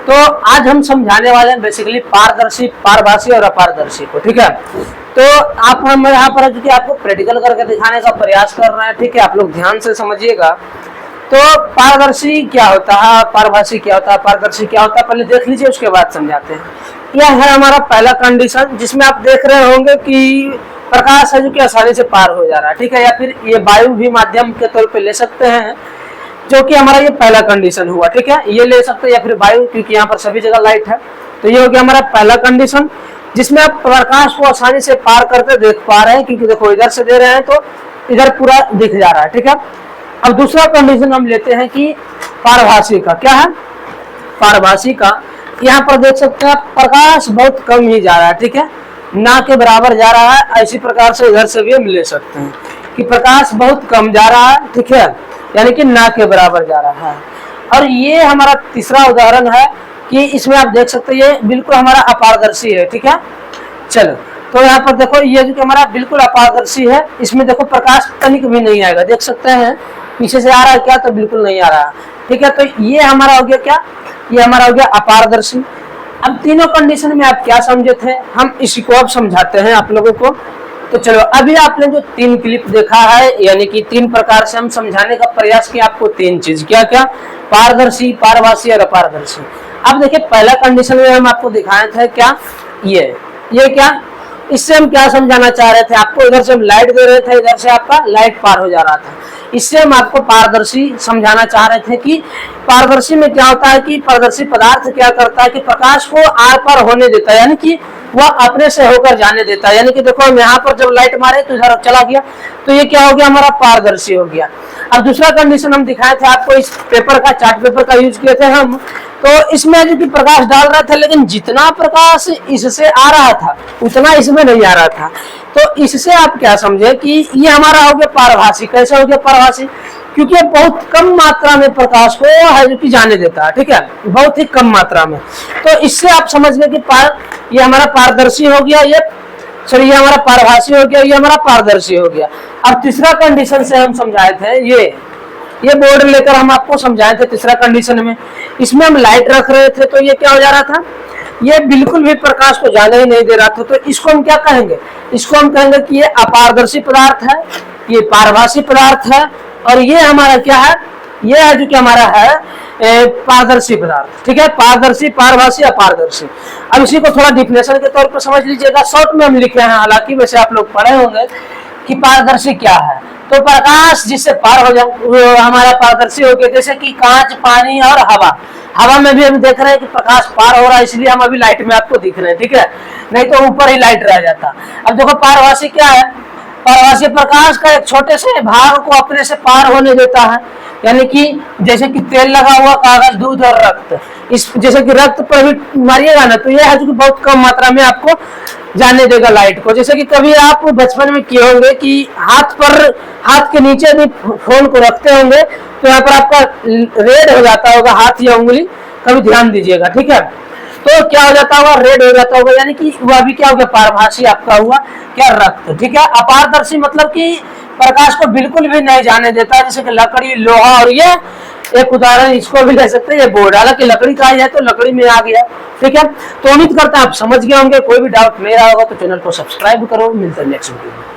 तो आज हम समझाने वाले हैं बेसिकली पारदर्शी, पारभासी और अपारदर्शी को। ठीक है, तो आप हम यहाँ पर क्योंकि आपको प्रैक्टिकल करके दिखाने का प्रयास कर रहे हैं। ठीक है, आप लोग ध्यान से समझिएगा। तो पारदर्शी क्या होता है, पारभासी क्या होता है, पारदर्शी क्या होता है, पहले देख लीजिए, उसके बाद समझाते हैं। यह है हमारा पहला कंडीशन, जिसमें आप देख रहे होंगे कि प्रकाश है जो कि आसानी से पार हो जा रहा है। ठीक है, या फिर ये वायु भी माध्यम के तौर पे ले सकते हैं, जो कि हमारा ये पहला कंडीशन हुआ। ठीक है, ये ले सकते हैं, या फिर वायु, क्योंकि यहाँ पर सभी जगह लाइट है। तो ये हो गया हमारा पहला कंडीशन, जिसमें आप प्रकाश को आसानी से पार करते देख पा रहे हैं, क्योंकि देखो इधर से दे रहे हैं तो इधर पूरा दिख जा रहा है। ठीक है, अब दूसरा कंडीशन हम लेते हैं कि पारभासी का। क्या है पारभासी का? यहाँ पर देख सकते हैं प्रकाश बहुत कम ही जा रहा है। ठीक है, ना के बराबर जा रहा है। इसी प्रकार से इधर से भी हम ले सकते हैं कि प्रकाश बहुत कम जा रहा है। ठीक है, यानी कि ना के बराबर जा रहा है। और ये हमारा तीसरा उदाहरण है कि इसमें आप देख सकते हैं ये बिल्कुल हमारा अपारदर्शी है। ठीक है, चलो तो यहाँ पर देखो ये जो कि हमारा बिल्कुल अपारदर्शी है, इसमें देखो प्रकाश तनिक भी नहीं आएगा। देख सकते हैं पीछे से आ रहा है क्या, तो बिल्कुल नहीं आ रहा। ठीक है, तो ये हमारा हो गया क्या, ये हमारा हो गया अपारदर्शी। अब तीनों कंडीशन में आप क्या समझे थे, हम इसी को अब समझाते हैं आप लोगों को। तो चलो, अभी आपने जो 3 क्लिप देखा है, यानी कि 3 प्रकार से हम समझाने का प्रयास किया आपको 3 चीज, क्या क्या, पारदर्शी, पारभासी और अपारदर्शी। अब देखिए पहला कंडीशन में हम आपको दिखाए थे क्या, ये क्या, इससे हम क्या समझाना चाह रहे थे आपको, इधर से हम लाइट दे रहे थे, इधर से आपका लाइट पार हो जा रहा था। इससे हम आपको पारदर्शी समझाना चाह रहे थे कि पारदर्शी में क्या होता है कि पारदर्शी पदार्थ क्या करता है कि प्रकाश को आर पार होने देता है, यानी कि वह अपने से होकर जाने देता है। यानी कि देखो हम यहाँ पर जब लाइट मारे तो इधर चला गया, तो ये क्या हो गया, हमारा पारदर्शी हो गया। अब दूसरा कंडीशन हम दिखाए थे आपको, इस पेपर का, चार्ट पेपर का यूज किए थे हम। तो इसमें जो कि प्रकाश डाल रहा था, लेकिन जितना प्रकाश इससे आ रहा था उतना इसमें नहीं आ रहा था। तो इससे आप क्या समझे कि ये हमारा हो गया पारभासी। कैसे हो गया पारभासी? क्योंकि बहुत कम मात्रा में प्रकाश को है जो कि जाने देता है। ठीक है, बहुत ही कम मात्रा में। तो इससे आप समझ गए कि ये हमारा पारदर्शी हो गया, ये सॉरी ये हमारा पारभासी हो गया, ये हमारा पारदर्शी हो गया। अब तीसरा कंडीशन से हम समझाए थे, ये बोर्ड लेकर हम आपको समझाए थे तीसरा कंडीशन में। इसमें हम लाइट रख रहे थे, तो ये क्या हो जा रहा था, ये बिल्कुल भी प्रकाश को जाने ही नहीं दे रहा था। तो इसको हम क्या कहेंगे, इसको हम कहेंगे कि ये अपारदर्शी पदार्थ है, ये पारभासी पदार्थ है, और ये हमारा क्या है, ये है जो कि हमारा है पारदर्शी पदार्थ। ठीक है, पारदर्शी, पारभासी, अपारदर्शी। अब इसी को थोड़ा डिफिनेशन के तौर पर समझ लीजिएगा, शॉर्ट में हम लिखे हैं, हालांकि वैसे आप लोग पढ़े होंगे कि पारदर्शी क्या है। तो प्रकाश जिससे पार हो जाए हमारा पारदर्शी हो गया। जैसे कि कांच, पानी और हवा में भी हम देख रहे हैं कि प्रकाश पार हो रहा है, इसलिए हम अभी लाइट में आपको दिख रहे हैं। ठीक है, नहीं तो ऊपर ही लाइट रह जाता। अब देखो पारभासी क्या है, पारभासी प्रकाश का एक छोटे से भाग को अपने से पार होने देता है। यानी कि जैसे कि तेल लगा हुआ कागज, दूध और रक्त, इस जैसे कि रक्त पर भी मारिएगा ना, तो यह है जो कि बहुत कम मात्रा में आपको जाने देगा लाइट को। जैसे कि कभी आप बचपन में किए होंगे कि हाथ के नीचे भी फोन को रखते होंगे, तो यहाँ पर आपका रेड हो जाता होगा हाथ या उंगली, कभी ध्यान दीजिएगा। ठीक है, तो क्या हो जाता होगा, रेड हो जाता होगा, यानी कि वह भी क्या हो गया, पारभासी आपका हुआ क्या, रक्त। ठीक है, अपारदर्शी मतलब कि प्रकाश को बिल्कुल भी नहीं जाने देता, जैसे कि लकड़ी, लोहा, और ये एक उदाहरण इसको भी ले सकते हैं, ये बोर्ड, हालांकि लकड़ी का ही है तो लकड़ी में आ गया। ठीक है, तो उम्मीद करता हूं आप समझ गए होंगे। कोई भी डाउट नहीं रहा होगा तो चैनल को सब्सक्राइब करो। मिलते हैं नेक्स्ट वीडियो में।